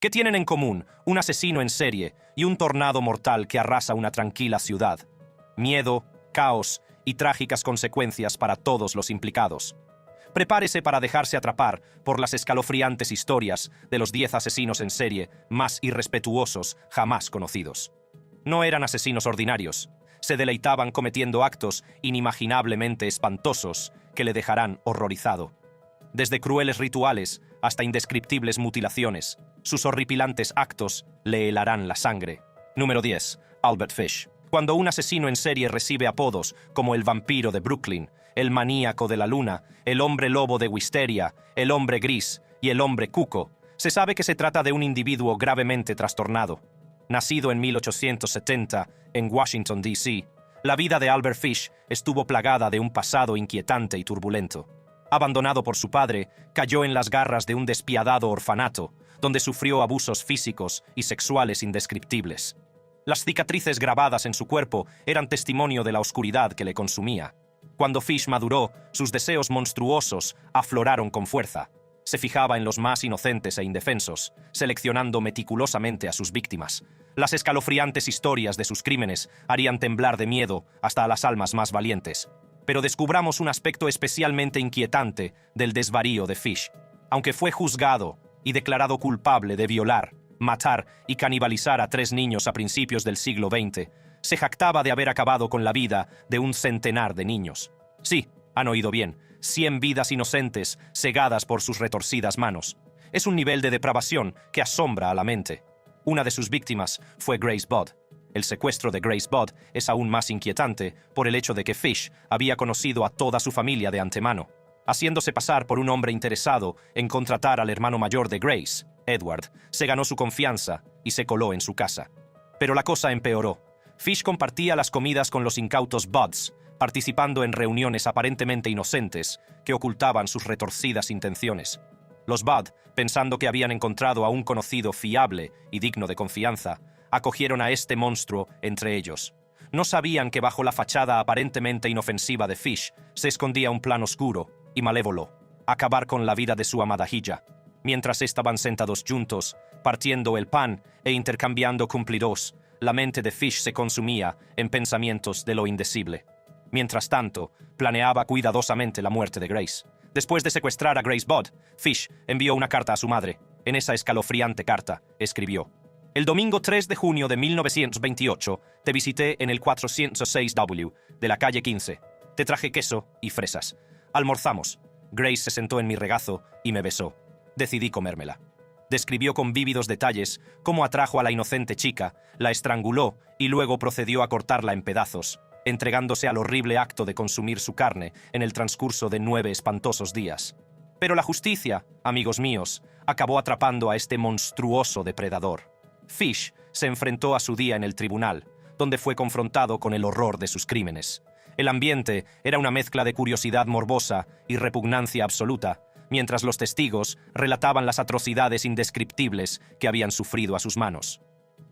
¿Qué tienen en común un asesino en serie y un tornado mortal que arrasa una tranquila ciudad? Miedo, caos y trágicas consecuencias para todos los implicados. Prepárese para dejarse atrapar por las escalofriantes historias de los 10 asesinos en serie más irrespetuosos jamás conocidos. No eran asesinos ordinarios. Se deleitaban cometiendo actos inimaginablemente espantosos que le dejarán horrorizado. Desde crueles rituales hasta indescriptibles mutilaciones, sus horripilantes actos le helarán la sangre. Número 10. Albert Fish. Cuando un asesino en serie recibe apodos como el vampiro de Brooklyn, el maníaco de la luna, el hombre lobo de Wisteria, el hombre gris y el hombre cuco, se sabe que se trata de un individuo gravemente trastornado. Nacido en 1870 en Washington, D.C., la vida de Albert Fish estuvo plagada de un pasado inquietante y turbulento. Abandonado por su padre, cayó en las garras de un despiadado orfanato, donde sufrió abusos físicos y sexuales indescriptibles. Las cicatrices grabadas en su cuerpo eran testimonio de la oscuridad que le consumía. Cuando Fish maduró, sus deseos monstruosos afloraron con fuerza. Se fijaba en los más inocentes e indefensos, seleccionando meticulosamente a sus víctimas. Las escalofriantes historias de sus crímenes harían temblar de miedo hasta a las almas más valientes. Pero descubramos un aspecto especialmente inquietante del desvarío de Fish. Aunque fue juzgado y declarado culpable de violar, matar y canibalizar a 3 niños a principios del siglo XX, se jactaba de haber acabado con la vida de un centenar de niños. Sí, han oído bien, 100 vidas inocentes cegadas por sus retorcidas manos. Es un nivel de depravación que asombra a la mente. Una de sus víctimas fue Grace Budd. El secuestro de Grace Budd es aún más inquietante por el hecho de que Fish había conocido a toda su familia de antemano, haciéndose pasar por un hombre interesado en contratar al hermano mayor de Grace, Edward. Se ganó su confianza y se coló en su casa. Pero la cosa empeoró. Fish compartía las comidas con los incautos Budds, participando en reuniones aparentemente inocentes que ocultaban sus retorcidas intenciones. Los Budd, pensando que habían encontrado a un conocido fiable y digno de confianza, acogieron a este monstruo entre ellos. No sabían que bajo la fachada aparentemente inofensiva de Fish se escondía un plan oscuro y malévolo: acabar con la vida de su amada Hilla. Mientras estaban sentados juntos, partiendo el pan e intercambiando cumplidos, la mente de Fish se consumía en pensamientos de lo indecible. Mientras tanto, planeaba cuidadosamente la muerte de Grace. Después de secuestrar a Grace Budd, Fish envió una carta a su madre. En esa escalofriante carta, escribió: «El domingo 3 de junio de 1928 te visité en el 406W de la calle 15. Te traje queso y fresas. Almorzamos. Grace se sentó en mi regazo y me besó. Decidí comérmela». Describió con vívidos detalles cómo atrajo a la inocente chica, la estranguló y luego procedió a cortarla en pedazos, entregándose al horrible acto de consumir su carne en el transcurso de 9 espantosos días. Pero la justicia, amigos míos, acabó atrapando a este monstruoso depredador. Fish se enfrentó a su día en el tribunal, donde fue confrontado con el horror de sus crímenes. El ambiente era una mezcla de curiosidad morbosa y repugnancia absoluta, mientras los testigos relataban las atrocidades indescriptibles que habían sufrido a sus manos.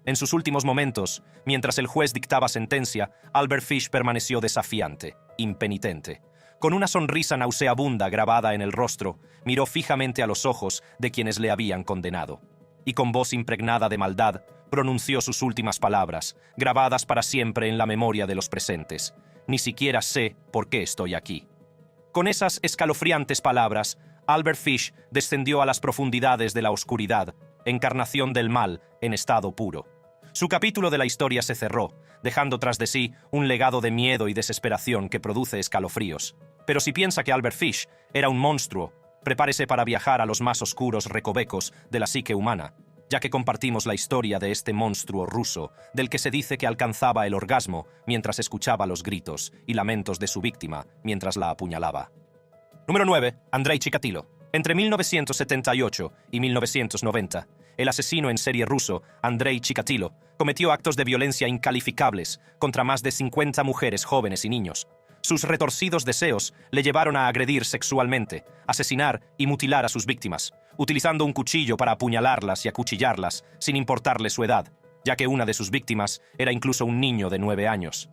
En sus últimos momentos, mientras el juez dictaba sentencia, Albert Fish permaneció desafiante, impenitente. Con una sonrisa nauseabunda grabada en el rostro, miró fijamente a los ojos de quienes le habían condenado. Y con voz impregnada de maldad, pronunció sus últimas palabras, grabadas para siempre en la memoria de los presentes: «Ni siquiera sé por qué estoy aquí». Con esas escalofriantes palabras, Albert Fish descendió a las profundidades de la oscuridad, encarnación del mal en estado puro. Su capítulo de la historia se cerró, dejando tras de sí un legado de miedo y desesperación que produce escalofríos. Pero si piensa que Albert Fish era un monstruo, prepárese para viajar a los más oscuros recovecos de la psique humana, ya que compartimos la historia de este monstruo ruso, del que se dice que alcanzaba el orgasmo mientras escuchaba los gritos y lamentos de su víctima mientras la apuñalaba. Número 9. Andrei Chikatilo. Entre 1978 y 1990, el asesino en serie ruso, Andrei Chikatilo, cometió actos de violencia incalificables contra más de 50 mujeres jóvenes y niños. Sus retorcidos deseos le llevaron a agredir sexualmente, asesinar y mutilar a sus víctimas, utilizando un cuchillo para apuñalarlas y acuchillarlas sin importarle su edad, ya que una de sus víctimas era incluso un niño de 9 años.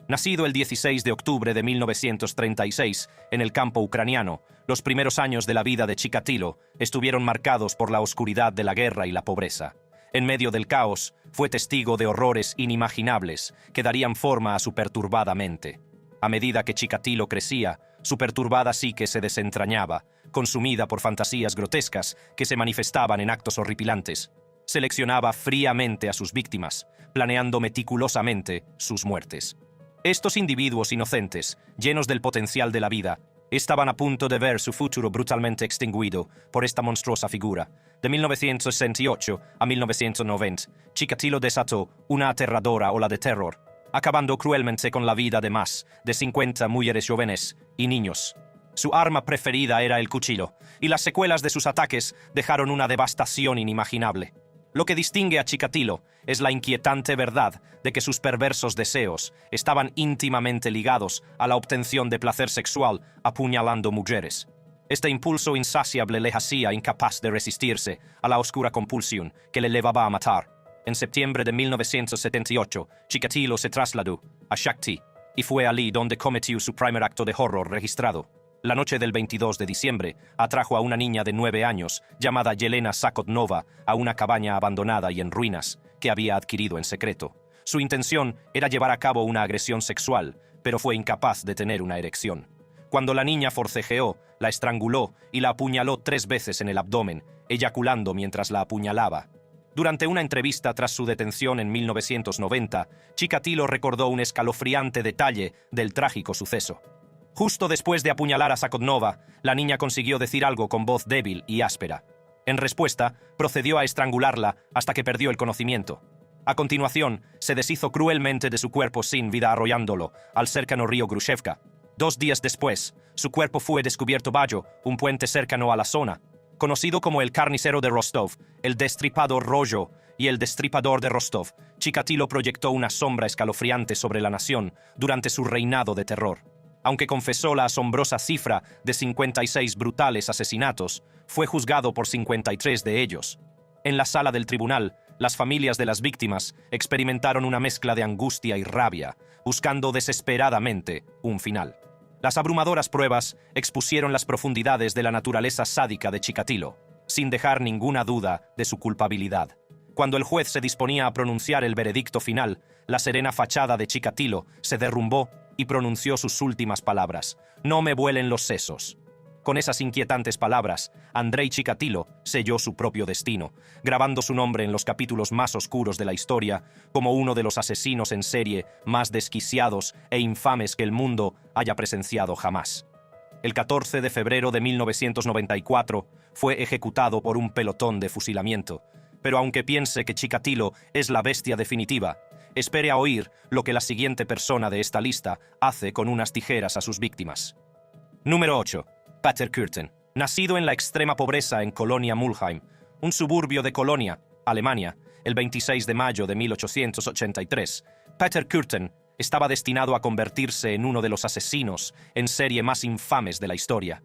Nacido el 16 de octubre de 1936 en el campo ucraniano, los primeros años de la vida de Chikatilo estuvieron marcados por la oscuridad de la guerra y la pobreza. En medio del caos, fue testigo de horrores inimaginables que darían forma a su perturbada mente. A medida que Chikatilo crecía, su perturbada psique se desentrañaba, consumida por fantasías grotescas que se manifestaban en actos horripilantes. Seleccionaba fríamente a sus víctimas, planeando meticulosamente sus muertes. Estos individuos inocentes, llenos del potencial de la vida, estaban a punto de ver su futuro brutalmente extinguido por esta monstruosa figura. De 1968 a 1990, Chikatilo desató una aterradora ola de terror, acabando cruelmente con la vida de más de 50 mujeres jóvenes y niños. Su arma preferida era el cuchillo, y las secuelas de sus ataques dejaron una devastación inimaginable. Lo que distingue a Chikatilo es la inquietante verdad de que sus perversos deseos estaban íntimamente ligados a la obtención de placer sexual apuñalando mujeres. Este impulso insaciable le hacía incapaz de resistirse a la oscura compulsión que le llevaba a matar. En septiembre de 1978, Chikatilo se trasladó a Shakti y fue allí donde cometió su primer acto de horror registrado. La noche del 22 de diciembre, atrajo a una niña de 9 años, llamada Yelena Sakhotnova, a una cabaña abandonada y en ruinas, que había adquirido en secreto. Su intención era llevar a cabo una agresión sexual, pero fue incapaz de tener una erección. Cuando la niña forcejeó, la estranguló y la apuñaló 3 veces en el abdomen, eyaculando mientras la apuñalaba. Durante una entrevista tras su detención en 1990, Chikatilo recordó un escalofriante detalle del trágico suceso. Justo después de apuñalar a Sakhotnova, la niña consiguió decir algo con voz débil y áspera. En respuesta, procedió a estrangularla hasta que perdió el conocimiento. A continuación, se deshizo cruelmente de su cuerpo sin vida arrollándolo al cercano río Grushevka. 2 días después, su cuerpo fue descubierto bajo un puente cercano a la zona. Conocido como el carnicero de Rostov, el destripador Rojo y el destripador de Rostov, Chikatilo proyectó una sombra escalofriante sobre la nación durante su reinado de terror. Aunque confesó la asombrosa cifra de 56 brutales asesinatos, fue juzgado por 53 de ellos. En la sala del tribunal, las familias de las víctimas experimentaron una mezcla de angustia y rabia, buscando desesperadamente un final. Las abrumadoras pruebas expusieron las profundidades de la naturaleza sádica de Chikatilo, sin dejar ninguna duda de su culpabilidad. Cuando el juez se disponía a pronunciar el veredicto final, la serena fachada de Chikatilo se derrumbó y pronunció sus últimas palabras: «No me vuelen los sesos». Con esas inquietantes palabras, Andrei Chikatilo selló su propio destino, grabando su nombre en los capítulos más oscuros de la historia como uno de los asesinos en serie más desquiciados e infames que el mundo haya presenciado jamás. El 14 de febrero de 1994 fue ejecutado por un pelotón de fusilamiento, pero aunque piense que Chikatilo es la bestia definitiva, espere a oír lo que la siguiente persona de esta lista hace con unas tijeras a sus víctimas. Número 8. Peter Kürten. Nacido en la extrema pobreza en Colonia Mulheim, un suburbio de Colonia, Alemania, el 26 de mayo de 1883, Peter Kürten estaba destinado a convertirse en uno de los asesinos en serie más infames de la historia.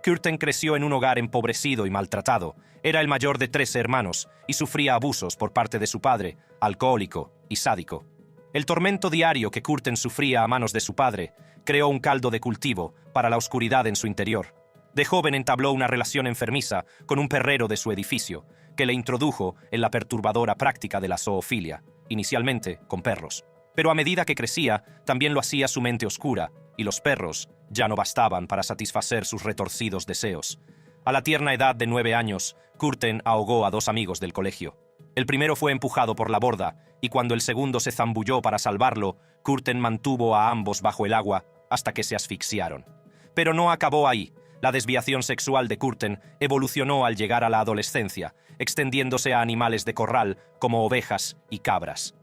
Kürten creció en un hogar empobrecido y maltratado. Era el mayor de 3 hermanos y sufría abusos por parte de su padre, alcohólico y sádico. El tormento diario que Kürten sufría a manos de su padre creó un caldo de cultivo para la oscuridad en su interior. De joven entabló una relación enfermiza con un perrero de su edificio, que le introdujo en la perturbadora práctica de la zoofilia, inicialmente con perros. Pero a medida que crecía, también lo hacía su mente oscura, y los perros ya no bastaban para satisfacer sus retorcidos deseos. A la tierna edad de 9 años, Kürten ahogó a 2 amigos del colegio. El primero fue empujado por la borda, y cuando el segundo se zambulló para salvarlo, Kürten mantuvo a ambos bajo el agua hasta que se asfixiaron. Pero no acabó ahí. La desviación sexual de Kürten evolucionó al llegar a la adolescencia, extendiéndose a animales de corral como ovejas y cabras.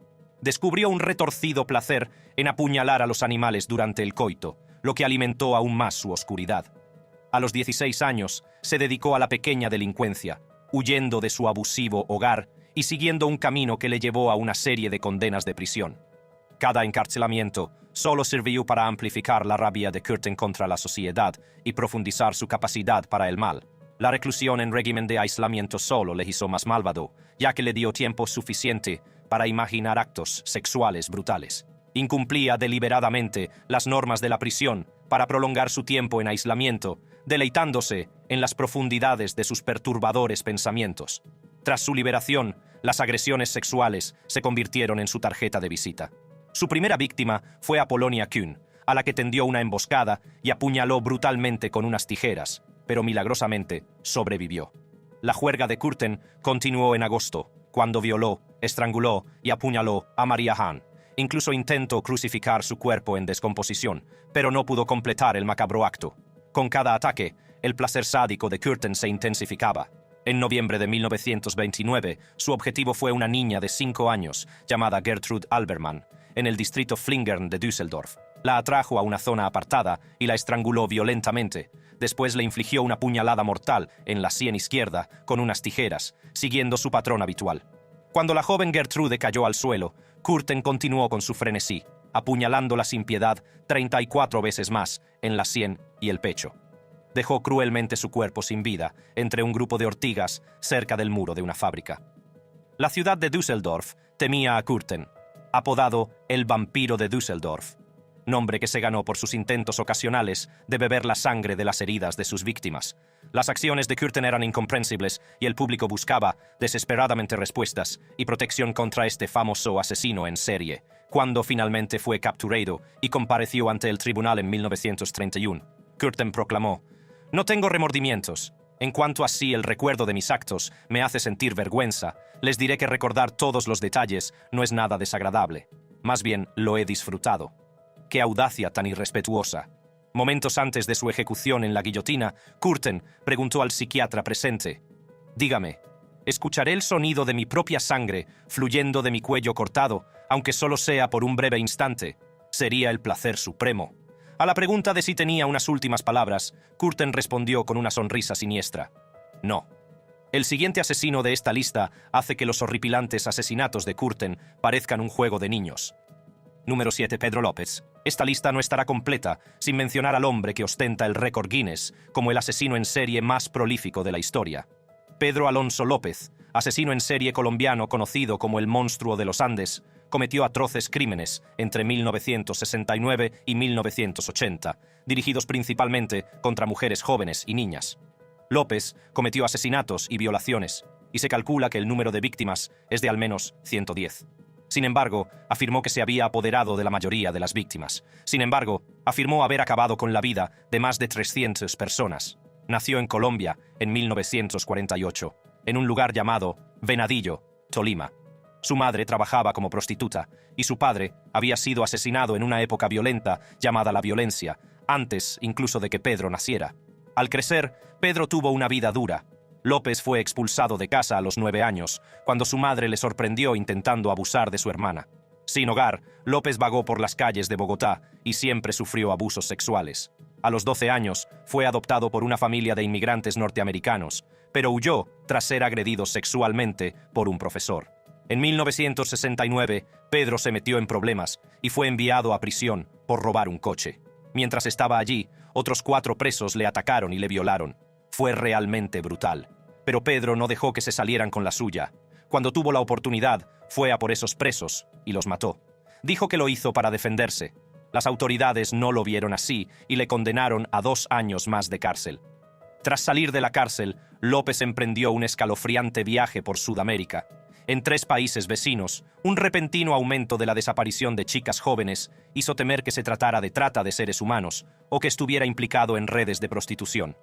Descubrió un retorcido placer en apuñalar a los animales durante el coito, lo que alimentó aún más su oscuridad. A los 16 años, se dedicó a la pequeña delincuencia, huyendo de su abusivo hogar y siguiendo un camino que le llevó a una serie de condenas de prisión. Cada encarcelamiento solo sirvió para amplificar la rabia de Kürten contra la sociedad y profundizar su capacidad para el mal. La reclusión en régimen de aislamiento solo le hizo más malvado, ya que le dio tiempo suficiente para imaginar actos sexuales brutales. Incumplía deliberadamente las normas de la prisión para prolongar su tiempo en aislamiento, deleitándose en las profundidades de sus perturbadores pensamientos. Tras su liberación, las agresiones sexuales se convirtieron en su tarjeta de visita. Su primera víctima fue Apollonia Kuhn, a la que tendió una emboscada y apuñaló brutalmente con unas tijeras, pero milagrosamente sobrevivió. La juerga de Kürten continuó en agosto, cuando violó, estranguló y apuñaló a Maria Hahn. Incluso intentó crucificar su cuerpo en descomposición, pero no pudo completar el macabro acto. Con cada ataque, el placer sádico de Kürten se intensificaba. En noviembre de 1929, su objetivo fue una niña de 5 años, llamada Gertrud Albermann, en el distrito Flingern de Düsseldorf. La atrajo a una zona apartada y la estranguló violentamente. Después le infligió una puñalada mortal en la sien izquierda con unas tijeras, siguiendo su patrón habitual. Cuando la joven Gertrude cayó al suelo, Kürten continuó con su frenesí, apuñalándola sin piedad 34 veces más en la sien y el pecho. Dejó cruelmente su cuerpo sin vida entre un grupo de ortigas cerca del muro de una fábrica. La ciudad de Düsseldorf temía a Kürten, apodado el vampiro de Düsseldorf, nombre que se ganó por sus intentos ocasionales de beber la sangre de las heridas de sus víctimas. Las acciones de Kürten eran incomprensibles y el público buscaba desesperadamente respuestas y protección contra este famoso asesino en serie, cuando finalmente fue capturado y compareció ante el tribunal en 1931. Kürten proclamó: «No tengo remordimientos. En cuanto a si el recuerdo de mis actos me hace sentir vergüenza, les diré que recordar todos los detalles no es nada desagradable. Más bien, lo he disfrutado». ¡Qué audacia tan irrespetuosa! Momentos antes de su ejecución en la guillotina, Kürten preguntó al psiquiatra presente: «Dígame, ¿escucharé el sonido de mi propia sangre fluyendo de mi cuello cortado, aunque solo sea por un breve instante? Sería el placer supremo». A la pregunta de si tenía unas últimas palabras, Kürten respondió con una sonrisa siniestra: «No». El siguiente asesino de esta lista hace que los horripilantes asesinatos de Kürten parezcan un juego de niños. Número 7. Pedro López. Esta lista no estará completa sin mencionar al hombre que ostenta el récord Guinness como el asesino en serie más prolífico de la historia. Pedro Alonso López, asesino en serie colombiano conocido como el Monstruo de los Andes, cometió atroces crímenes entre 1969 y 1980, dirigidos principalmente contra mujeres jóvenes y niñas. López cometió asesinatos y violaciones, y se calcula que el número de víctimas es de al menos 110. Sin embargo, afirmó que se había apoderado de la mayoría de las víctimas. Sin embargo, afirmó haber acabado con la vida de más de 300 personas. Nació en Colombia en 1948, en un lugar llamado Venadillo, Tolima. Su madre trabajaba como prostituta y su padre había sido asesinado en una época violenta llamada la violencia, antes incluso de que Pedro naciera. Al crecer, Pedro tuvo una vida dura. López fue expulsado de casa a los 9 años, cuando su madre le sorprendió intentando abusar de su hermana. Sin hogar, López vagó por las calles de Bogotá y siempre sufrió abusos sexuales. A los 12 años, fue adoptado por una familia de inmigrantes norteamericanos, pero huyó tras ser agredido sexualmente por un profesor. En 1969, Pedro se metió en problemas y fue enviado a prisión por robar un coche. Mientras estaba allí, otros 4 presos le atacaron y le violaron. Fue realmente brutal. Pero Pedro no dejó que se salieran con la suya. Cuando tuvo la oportunidad, fue a por esos presos y los mató. Dijo que lo hizo para defenderse. Las autoridades no lo vieron así y le condenaron a 2 años más de cárcel. Tras salir de la cárcel, López emprendió un escalofriante viaje por Sudamérica. En 3 países vecinos, un repentino aumento de la desaparición de chicas jóvenes hizo temer que se tratara de trata de seres humanos o que estuviera implicado en redes de prostitución.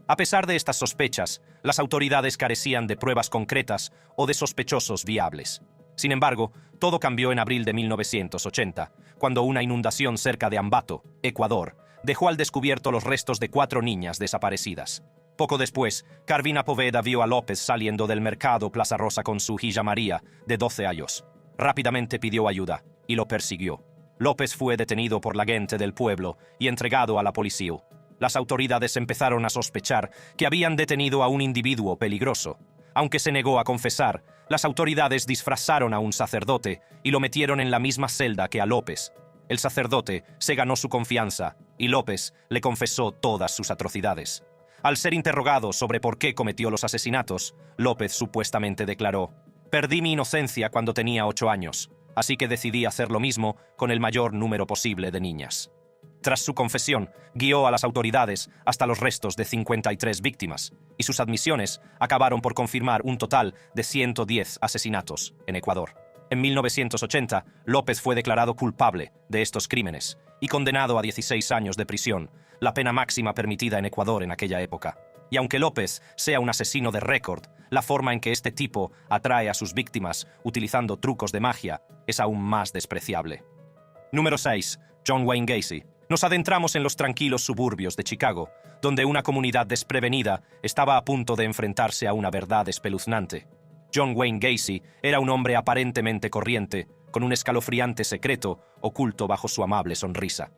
A pesar de estas sospechas, las autoridades carecían de pruebas concretas o de sospechosos viables. Sin embargo, todo cambió en abril de 1980, cuando una inundación cerca de Ambato, Ecuador, dejó al descubierto los restos de 4 niñas desaparecidas. Poco después, Carvina Poveda vio a López saliendo del mercado Plaza Rosa con su hija María, de 12 años. Rápidamente pidió ayuda y lo persiguió. López fue detenido por la gente del pueblo y entregado a la policía. Las autoridades empezaron a sospechar que habían detenido a un individuo peligroso. Aunque se negó a confesar, las autoridades disfrazaron a un sacerdote y lo metieron en la misma celda que a López. El sacerdote se ganó su confianza y López le confesó todas sus atrocidades. Al ser interrogado sobre por qué cometió los asesinatos, López supuestamente declaró: «Perdí mi inocencia cuando tenía 8 años. así que decidí hacer lo mismo con el mayor número posible de niñas. Tras su confesión, guió a las autoridades hasta los restos de 53 víctimas, y sus admisiones acabaron por confirmar un total de 110 asesinatos en Ecuador. En 1980, López fue declarado culpable de estos crímenes y condenado a 16 años de prisión, la pena máxima permitida en Ecuador en aquella época. Y aunque López sea un asesino de récord, la forma en que este tipo atrae a sus víctimas utilizando trucos de magia es aún más despreciable. Número 6. John Wayne Gacy. Nos adentramos en los tranquilos suburbios de Chicago, donde una comunidad desprevenida estaba a punto de enfrentarse a una verdad espeluznante. John Wayne Gacy era un hombre aparentemente corriente, con un escalofriante secreto oculto bajo su amable sonrisa.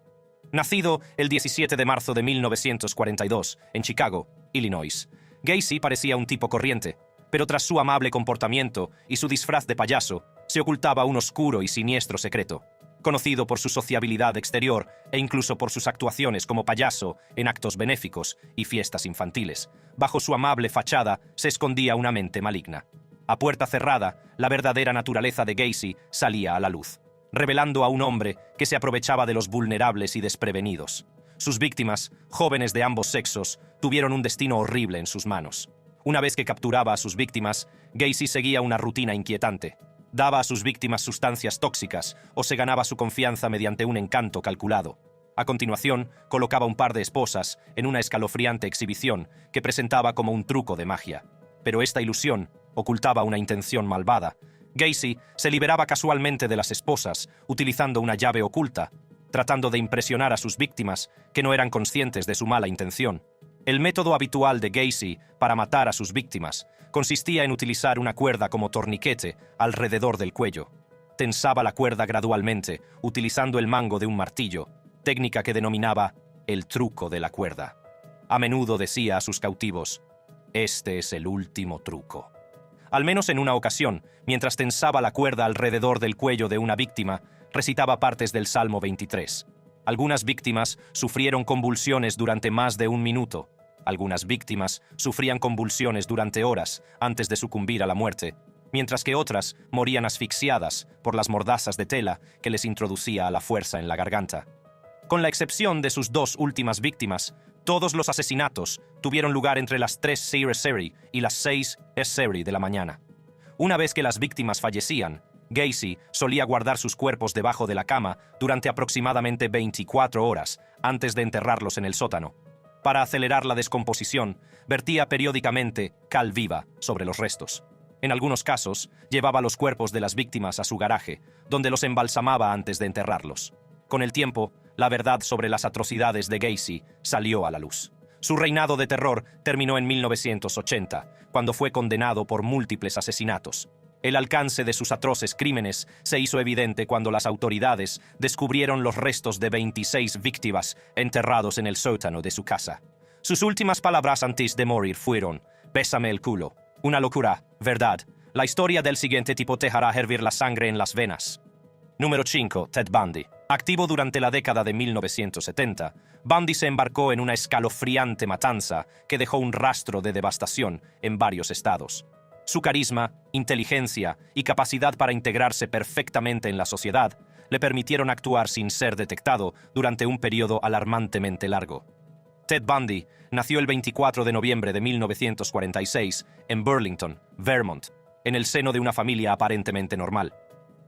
Nacido el 17 de marzo de 1942 en Chicago, Illinois, Gacy parecía un tipo corriente, pero tras su amable comportamiento y su disfraz de payaso, se ocultaba un oscuro y siniestro secreto. Conocido por su sociabilidad exterior e incluso por sus actuaciones como payaso en actos benéficos y fiestas infantiles, bajo su amable fachada se escondía una mente maligna. A puerta cerrada, la verdadera naturaleza de Gacy salía a la luz, revelando a un hombre que se aprovechaba de los vulnerables y desprevenidos. Sus víctimas, jóvenes de ambos sexos, tuvieron un destino horrible en sus manos. Una vez que capturaba a sus víctimas, Gacy seguía una rutina inquietante. Daba a sus víctimas sustancias tóxicas o se ganaba su confianza mediante un encanto calculado. A continuación, colocaba un par de esposas en una escalofriante exhibición que presentaba como un truco de magia. Pero esta ilusión ocultaba una intención malvada. Gacy se liberaba casualmente de las esposas utilizando una llave oculta, tratando de impresionar a sus víctimas que no eran conscientes de su mala intención. El método habitual de Gacy para matar a sus víctimas consistía en utilizar una cuerda como torniquete alrededor del cuello. Tensaba la cuerda gradualmente, utilizando el mango de un martillo, técnica que denominaba el truco de la cuerda. A menudo decía a sus cautivos: «Este es el último truco». Al menos en una ocasión, mientras tensaba la cuerda alrededor del cuello de una víctima, recitaba partes del Salmo 23. Algunas víctimas sufrieron convulsiones durante más de un minuto. Algunas víctimas sufrían convulsiones durante horas antes de sucumbir a la muerte, mientras que otras morían asfixiadas por las mordazas de tela que les introducía a la fuerza en la garganta. Con la excepción de sus dos últimas víctimas, todos los asesinatos tuvieron lugar entre las 3 SR y las 6 SR de la mañana. Una vez que las víctimas fallecían, Gacy solía guardar sus cuerpos debajo de la cama durante aproximadamente 24 horas antes de enterrarlos en el sótano. Para acelerar la descomposición, vertía periódicamente cal viva sobre los restos. En algunos casos, llevaba los cuerpos de las víctimas a su garaje, donde los embalsamaba antes de enterrarlos. Con el tiempo, la verdad sobre las atrocidades de Gacy salió a la luz. Su reinado de terror terminó en 1980, cuando fue condenado por múltiples asesinatos. El alcance de sus atroces crímenes se hizo evidente cuando las autoridades descubrieron los restos de 26 víctimas enterrados en el sótano de su casa. Sus últimas palabras antes de morir fueron: «Bésame el culo». Una locura, ¿verdad? La historia del siguiente tipo te hará hervir la sangre en las venas. Número 5. Ted Bundy. Activo durante la década de 1970, Bundy se embarcó en una escalofriante matanza que dejó un rastro de devastación en varios estados. Su carisma, inteligencia y capacidad para integrarse perfectamente en la sociedad le permitieron actuar sin ser detectado durante un periodo alarmantemente largo. Ted Bundy nació el 24 de noviembre de 1946 en Burlington, Vermont, en el seno de una familia aparentemente normal.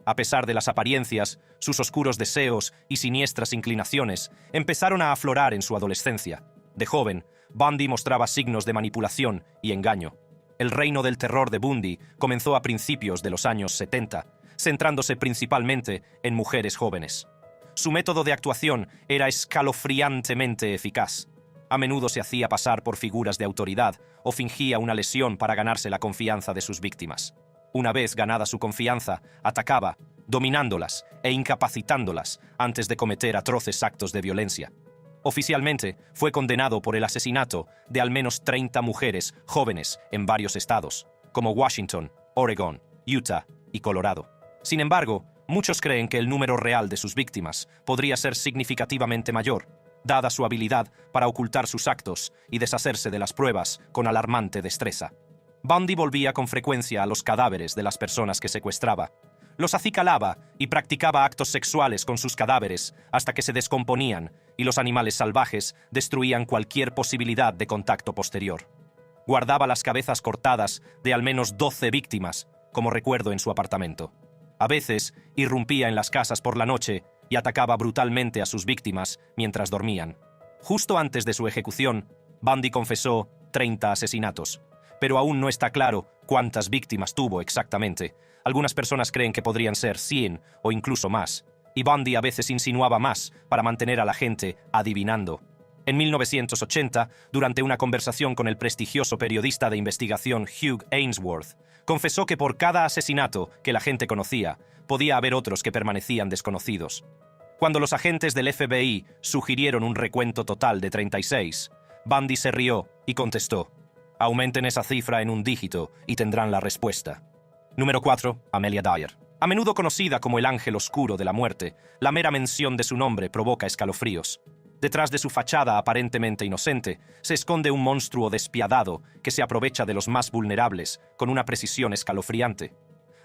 A pesar de las apariencias, sus oscuros deseos y siniestras inclinaciones empezaron a aflorar en su adolescencia. De joven, Bundy mostraba signos de manipulación y engaño. El reino del terror de Bundy comenzó a principios de los años 70, centrándose principalmente en mujeres jóvenes. Su método de actuación era escalofriantemente eficaz. A menudo se hacía pasar por figuras de autoridad o fingía una lesión para ganarse la confianza de sus víctimas. Una vez ganada su confianza, atacaba, dominándolas e incapacitándolas antes de cometer atroces actos de violencia. Oficialmente, fue condenado por el asesinato de al menos 30 mujeres jóvenes en varios estados, como Washington, Oregon, Utah y Colorado. Sin embargo, muchos creen que el número real de sus víctimas podría ser significativamente mayor, dada su habilidad para ocultar sus actos y deshacerse de las pruebas con alarmante destreza. Bundy volvía con frecuencia a los cadáveres de las personas que secuestraba. Los acicalaba y practicaba actos sexuales con sus cadáveres hasta que se descomponían y los animales salvajes destruían cualquier posibilidad de contacto posterior. Guardaba las cabezas cortadas de al menos 12 víctimas, como recuerdo en su apartamento. A veces irrumpía en las casas por la noche y atacaba brutalmente a sus víctimas mientras dormían. Justo antes de su ejecución, Bundy confesó 30 asesinatos, pero aún no está claro cuántas víctimas tuvo exactamente. Algunas personas creen que podrían ser 100 o incluso más, y Bundy a veces insinuaba más para mantener a la gente adivinando. En 1980, durante una conversación con el prestigioso periodista de investigación Hugh Ainsworth, confesó que por cada asesinato que la gente conocía, podía haber otros que permanecían desconocidos. Cuando los agentes del FBI sugirieron un recuento total de 36, Bundy se rió y contestó: «Aumenten esa cifra en un dígito y tendrán la respuesta». Número 4. Amelia Dyer. A menudo conocida como el ángel oscuro de la muerte, la mera mención de su nombre provoca escalofríos. Detrás de su fachada aparentemente inocente, se esconde un monstruo despiadado que se aprovecha de los más vulnerables con una precisión escalofriante.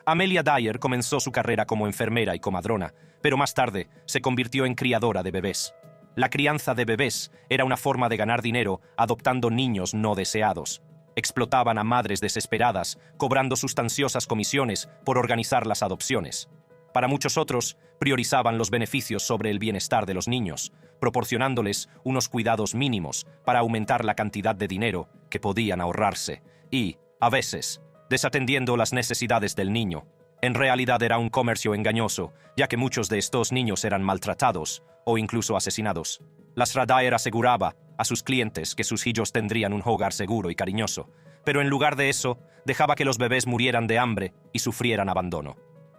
Amelia Dyer comenzó su carrera como enfermera y comadrona, pero más tarde se convirtió en criadora de bebés. La crianza de bebés era una forma de ganar dinero adoptando niños no deseados. Explotaban a madres desesperadas, cobrando sustanciosas comisiones por organizar las adopciones. Para muchos otros, priorizaban los beneficios sobre el bienestar de los niños, proporcionándoles unos cuidados mínimos para aumentar la cantidad de dinero que podían ahorrarse y, a veces, desatendiendo las necesidades del niño. En realidad era un comercio engañoso, ya que muchos de estos niños eran maltratados o incluso asesinados. La Dyer aseguraba a sus clientes que sus hijos tendrían un hogar seguro y cariñoso, pero en lugar de eso, dejaba que los bebés murieran de hambre y sufrieran abandono.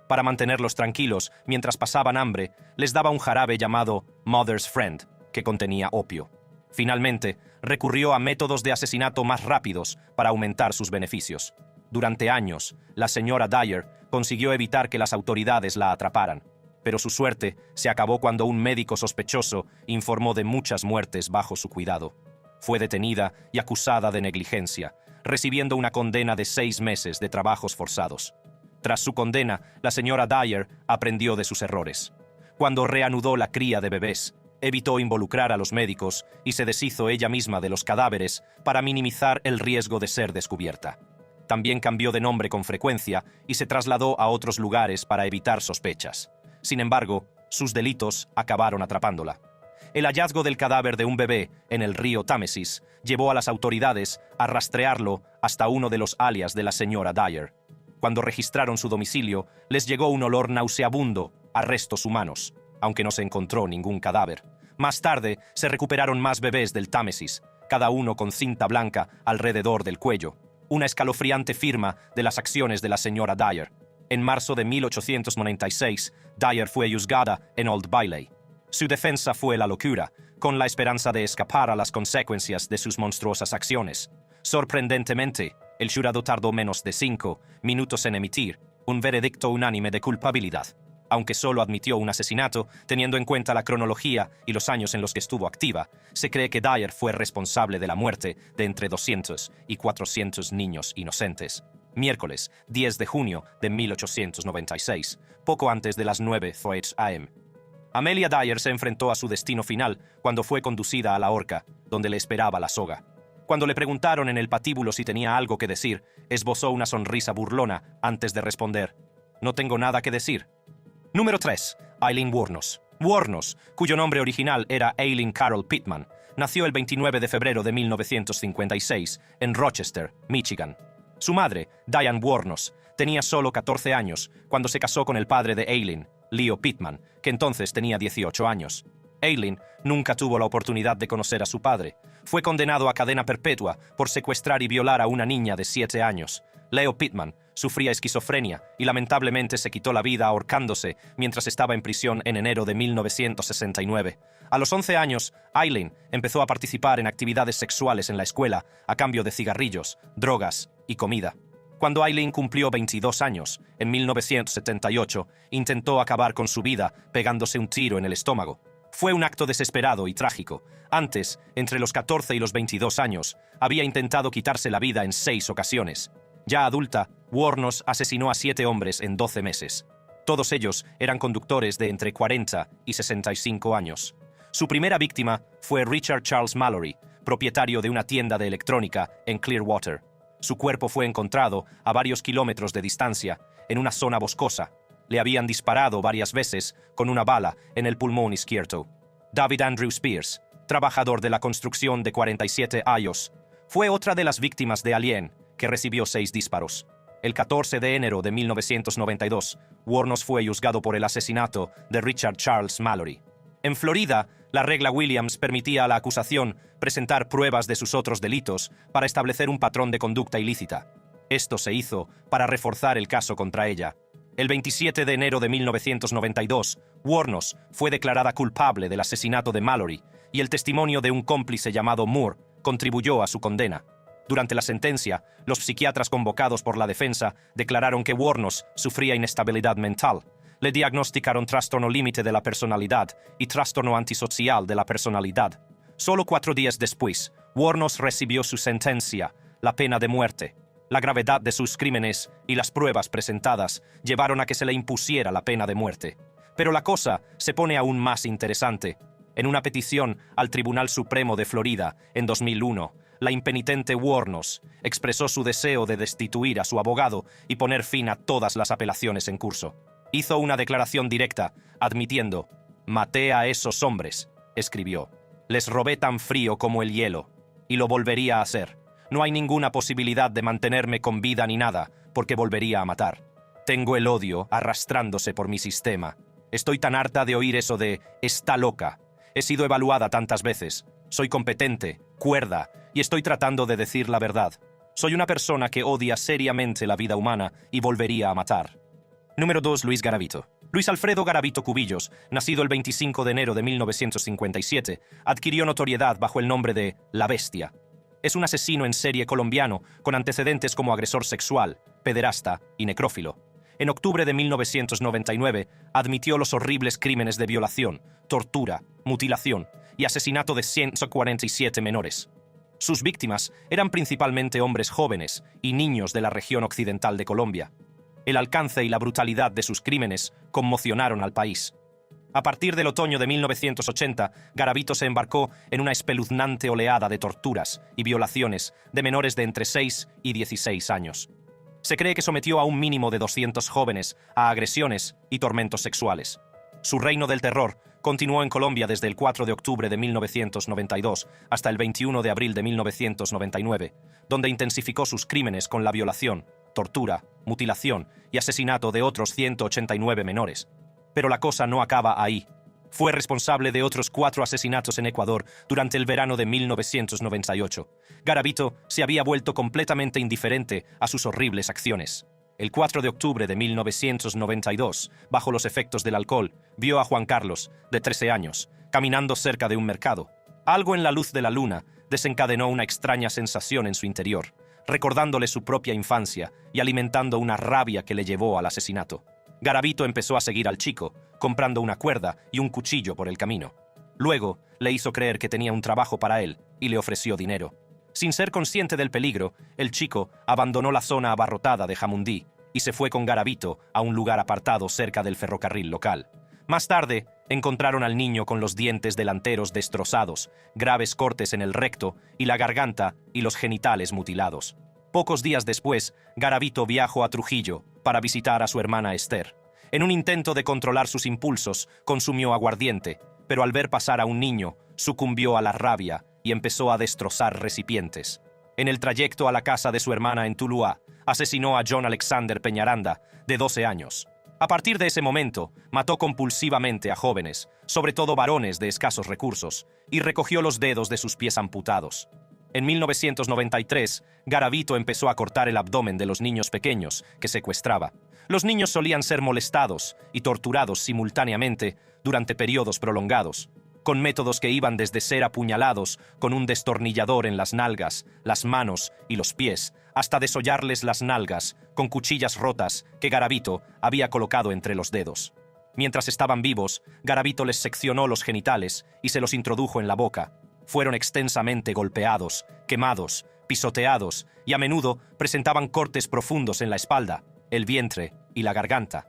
Para mantenerlos tranquilos mientras pasaban hambre, les daba un jarabe llamado Mother's Friend, que contenía opio. Finalmente, recurrió a métodos de asesinato más rápidos para aumentar sus beneficios. Durante años, la señora Dyer consiguió evitar que las autoridades la atraparan, pero su suerte se acabó cuando un médico sospechoso informó de muchas muertes bajo su cuidado. Fue detenida y acusada de negligencia, recibiendo una condena de 6 meses de trabajos forzados. Tras su condena, la señora Dyer aprendió de sus errores. Cuando reanudó la cría de bebés, evitó involucrar a los médicos y se deshizo ella misma de los cadáveres para minimizar el riesgo de ser descubierta. También cambió de nombre con frecuencia y se trasladó a otros lugares para evitar sospechas. Sin embargo, sus delitos acabaron atrapándola. El hallazgo del cadáver de un bebé en el río Támesis llevó a las autoridades a rastrearlo hasta uno de los alias de la señora Dyer. Cuando registraron su domicilio, les llegó un olor nauseabundo a restos humanos, aunque no se encontró ningún cadáver. Más tarde, se recuperaron más bebés del Támesis, cada uno con cinta blanca alrededor del cuello, una escalofriante firma de las acciones de la señora Dyer. En marzo de 1896, Dyer fue juzgada en Old Bailey. Su defensa fue la locura, con la esperanza de escapar a las consecuencias de sus monstruosas acciones. Sorprendentemente, el jurado tardó menos de 5 minutos en emitir un veredicto unánime de culpabilidad. Aunque solo admitió un asesinato, teniendo en cuenta la cronología y los años en los que estuvo activa, se cree que Dyer fue responsable de la muerte de entre 200 y 400 niños inocentes. Miércoles, 10 de junio de 1896, poco antes de las 9:00 am. Amelia Dyer se enfrentó a su destino final cuando fue conducida a la horca, donde le esperaba la soga. Cuando le preguntaron en el patíbulo si tenía algo que decir, esbozó una sonrisa burlona antes de responder: «No tengo nada que decir». Número 3. Eileen Wuornos. Wuornos, cuyo nombre original era Eileen Carol Pittman, nació el 29 de febrero de 1956 en Rochester, Michigan. Su madre, Diane Wuornos, tenía solo 14 años cuando se casó con el padre de Eileen, Leo Pittman, que entonces tenía 18 años. Eileen nunca tuvo la oportunidad de conocer a su padre. Fue condenado a cadena perpetua por secuestrar y violar a una niña de 7 años. Leo Pittman sufría esquizofrenia y lamentablemente se quitó la vida ahorcándose mientras estaba en prisión en enero de 1969. A los 11 años, Eileen empezó a participar en actividades sexuales en la escuela a cambio de cigarrillos, drogas y comida. Cuando Eileen cumplió 22 años, en 1978, intentó acabar con su vida pegándose un tiro en el estómago. Fue un acto desesperado y trágico. Antes, entre los 14 y los 22 años, había intentado quitarse la vida en 6 ocasiones. Ya adulta, Wuornos asesinó a 7 hombres en 12 meses. Todos ellos eran conductores de entre 40 y 65 años. Su primera víctima fue Richard Charles Mallory, propietario de una tienda de electrónica en Clearwater. Su cuerpo fue encontrado a varios kilómetros de distancia, en una zona boscosa. Le habían disparado varias veces con una bala en el pulmón izquierdo. David Andrew Spears, trabajador de la construcción de 47 años, fue otra de las víctimas de Alien, que recibió 6 disparos. El 14 de enero de 1992, Wuornos fue juzgado por el asesinato de Richard Charles Mallory. En Florida, la regla Williams permitía a la acusación presentar pruebas de sus otros delitos para establecer un patrón de conducta ilícita. Esto se hizo para reforzar el caso contra ella. El 27 de enero de 1992, Wuornos fue declarada culpable del asesinato de Mallory y el testimonio de un cómplice llamado Moore contribuyó a su condena. Durante la sentencia, los psiquiatras convocados por la defensa declararon que Wuornos sufría inestabilidad mental. Le diagnosticaron trastorno límite de la personalidad y trastorno antisocial de la personalidad. Solo 4 días después, Wuornos recibió su sentencia, la pena de muerte. La gravedad de sus crímenes y las pruebas presentadas llevaron a que se le impusiera la pena de muerte. Pero la cosa se pone aún más interesante. En una petición al Tribunal Supremo de Florida, en 2001, la impenitente Wuornos expresó su deseo de destituir a su abogado y poner fin a todas las apelaciones en curso. Hizo una declaración directa, admitiendo: «Maté a esos hombres», escribió. «Les robé tan frío como el hielo, y lo volvería a hacer. No hay ninguna posibilidad de mantenerme con vida ni nada, porque volvería a matar. Tengo el odio arrastrándose por mi sistema. Estoy tan harta de oír eso de «está loca». He sido evaluada tantas veces. Soy competente, cuerda, y estoy tratando de decir la verdad. Soy una persona que odia seriamente la vida humana y volvería a matar». Número 2. Luis Garavito. Luis Alfredo Garavito Cubillos, nacido el 25 de enero de 1957, adquirió notoriedad bajo el nombre de La Bestia. Es un asesino en serie colombiano con antecedentes como agresor sexual, pederasta y necrófilo. En octubre de 1999, admitió los horribles crímenes de violación, tortura, mutilación y asesinato de 147 menores. Sus víctimas eran principalmente hombres jóvenes y niños de la región occidental de Colombia. El alcance y la brutalidad de sus crímenes conmocionaron al país. A partir del otoño de 1980, Garavito se embarcó en una espeluznante oleada de torturas y violaciones de menores de entre 6 y 16 años. Se cree que sometió a un mínimo de 200 jóvenes a agresiones y tormentos sexuales. Su reino del terror continuó en Colombia desde el 4 de octubre de 1992 hasta el 21 de abril de 1999, donde intensificó sus crímenes con la violación, tortura, mutilación y asesinato de otros 189 menores. Pero la cosa no acaba ahí. Fue responsable de otros 4 asesinatos en Ecuador durante el verano de 1998. Garavito se había vuelto completamente indiferente a sus horribles acciones. El 4 de octubre de 1992, bajo los efectos del alcohol, vio a Juan Carlos, de 13 años, caminando cerca de un mercado. Algo en la luz de la luna desencadenó una extraña sensación en su interior, recordándole su propia infancia y alimentando una rabia que le llevó al asesinato. Garavito empezó a seguir al chico, comprando una cuerda y un cuchillo por el camino. Luego, le hizo creer que tenía un trabajo para él y le ofreció dinero. Sin ser consciente del peligro, el chico abandonó la zona abarrotada de Jamundí y se fue con Garavito a un lugar apartado cerca del ferrocarril local. Más tarde, encontraron al niño con los dientes delanteros destrozados, graves cortes en el recto y la garganta y los genitales mutilados. Pocos días después, Garavito viajó a Trujillo para visitar a su hermana Esther. En un intento de controlar sus impulsos, consumió aguardiente, pero al ver pasar a un niño, sucumbió a la rabia y empezó a destrozar recipientes. En el trayecto a la casa de su hermana en Tuluá, asesinó a John Alexander Peñaranda, de 12 años. A partir de ese momento, mató compulsivamente a jóvenes, sobre todo varones de escasos recursos, y recogió los dedos de sus pies amputados. En 1993, Garavito empezó a cortar el abdomen de los niños pequeños que secuestraba. Los niños solían ser molestados y torturados simultáneamente durante periodos prolongados, con métodos que iban desde ser apuñalados con un destornillador en las nalgas, las manos y los pies, hasta desollarles las nalgas con cuchillas rotas que Garavito había colocado entre los dedos. Mientras estaban vivos, Garavito les seccionó los genitales y se los introdujo en la boca. Fueron extensamente golpeados, quemados, pisoteados y a menudo presentaban cortes profundos en la espalda, el vientre y la garganta.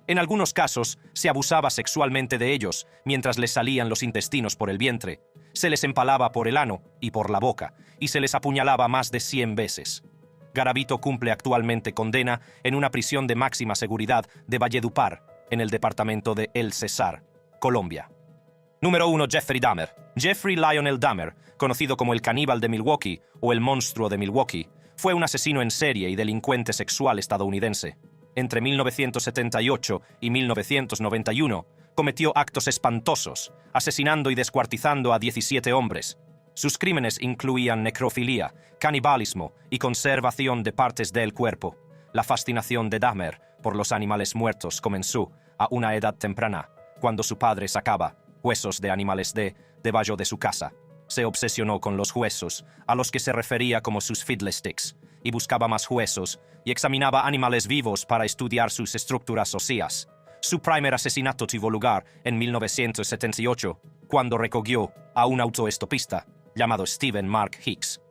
En algunos casos, se abusaba sexualmente de ellos mientras les salían los intestinos por el vientre, se les empalaba por el ano y por la boca, y se les apuñalaba más de 100 veces. Garavito cumple actualmente condena en una prisión de máxima seguridad de Valledupar, en el departamento de El Cesar, Colombia. Número 1. Jeffrey Dahmer. Jeffrey Lionel Dahmer, conocido como el caníbal de Milwaukee o el monstruo de Milwaukee, fue un asesino en serie y delincuente sexual estadounidense. Entre 1978 y 1991, cometió actos espantosos, asesinando y descuartizando a 17 hombres. Sus crímenes incluían necrofilia, canibalismo y conservación de partes del cuerpo. La fascinación de Dahmer por los animales muertos comenzó a una edad temprana, cuando su padre sacaba huesos de animales debajo de su casa. Se obsesionó con los huesos, a los que se refería como sus fiddlesticks, y buscaba más huesos y examinaba animales vivos para estudiar sus estructuras óseas. Su primer asesinato tuvo lugar en 1978, cuando recogió a un autoestopista llamado Stephen Mark Hicks.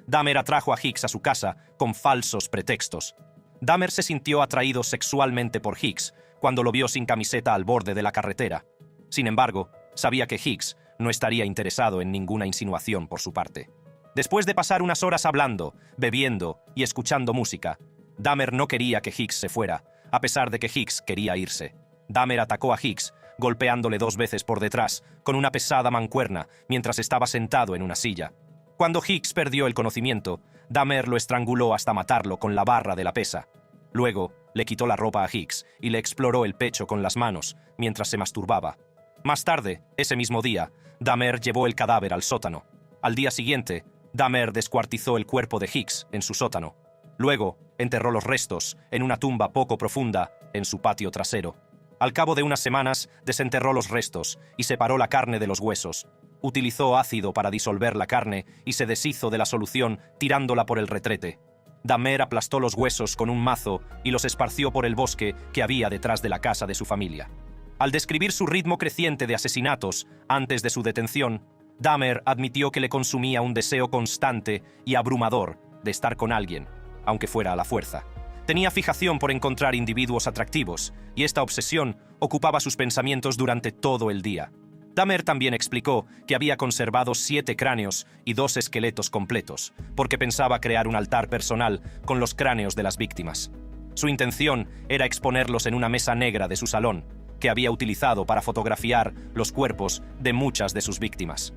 Dahmer atrajo a Hicks a su casa con falsos pretextos. Dahmer se sintió atraído sexualmente por Hicks cuando lo vio sin camiseta al borde de la carretera. Sin embargo, sabía que Hicks no estaría interesado en ninguna insinuación por su parte. Después de pasar unas horas hablando, bebiendo y escuchando música, Dahmer no quería que Hicks se fuera, a pesar de que Hicks quería irse. Dahmer atacó a Hicks, golpeándole 2 veces por detrás, con una pesada mancuerna, mientras estaba sentado en una silla. Cuando Hicks perdió el conocimiento, Dahmer lo estranguló hasta matarlo con la barra de la pesa. Luego, le quitó la ropa a Hicks y le exploró el pecho con las manos, mientras se masturbaba. Más tarde, ese mismo día, Dahmer llevó el cadáver al sótano. Al día siguiente, Dahmer descuartizó el cuerpo de Hicks en su sótano. Luego, enterró los restos en una tumba poco profunda en su patio trasero. Al cabo de unas semanas, desenterró los restos y separó la carne de los huesos. Utilizó ácido para disolver la carne y se deshizo de la solución tirándola por el retrete. Dahmer aplastó los huesos con un mazo y los esparció por el bosque que había detrás de la casa de su familia. Al describir su ritmo creciente de asesinatos antes de su detención, Dahmer admitió que le consumía un deseo constante y abrumador de estar con alguien, aunque fuera a la fuerza. Tenía fijación por encontrar individuos atractivos, y esta obsesión ocupaba sus pensamientos durante todo el día. Dahmer también explicó que había conservado 7 cráneos y 2 esqueletos completos, porque pensaba crear un altar personal con los cráneos de las víctimas. Su intención era exponerlos en una mesa negra de su salón, que había utilizado para fotografiar los cuerpos de muchas de sus víctimas.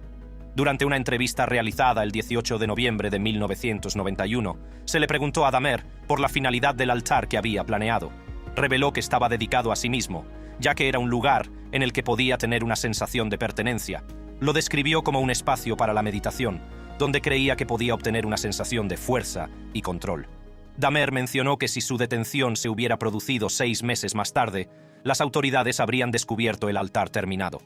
Durante una entrevista realizada el 18 de noviembre de 1991, se le preguntó a Dahmer por la finalidad del altar que había planeado. Reveló que estaba dedicado a sí mismo, ya que era un lugar en el que podía tener una sensación de pertenencia. Lo describió como un espacio para la meditación, donde creía que podía obtener una sensación de fuerza y control. Dahmer mencionó que si su detención se hubiera producido 6 meses más tarde, las autoridades habrían descubierto el altar terminado.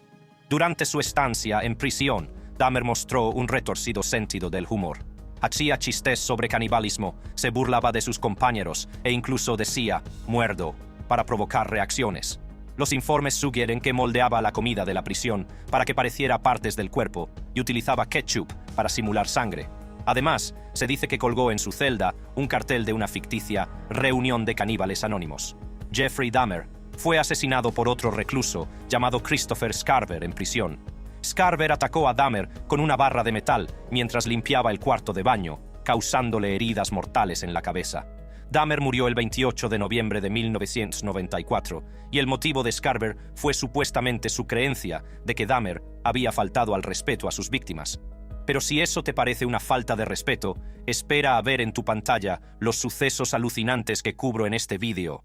Durante su estancia en prisión, Dahmer mostró un retorcido sentido del humor. Hacía chistes sobre canibalismo, se burlaba de sus compañeros e incluso decía «muerdo» para provocar reacciones. Los informes sugieren que moldeaba la comida de la prisión para que pareciera partes del cuerpo y utilizaba ketchup para simular sangre. Además, se dice que colgó en su celda un cartel de una ficticia reunión de caníbales anónimos. Jeffrey Dahmer fue asesinado por otro recluso llamado Christopher Scarver en prisión. Scarver atacó a Dahmer con una barra de metal mientras limpiaba el cuarto de baño, causándole heridas mortales en la cabeza. Dahmer murió el 28 de noviembre de 1994, y el motivo de Scarver fue supuestamente su creencia de que Dahmer había faltado al respeto a sus víctimas. Pero si eso te parece una falta de respeto, espera a ver en tu pantalla los sucesos alucinantes que cubro en este vídeo.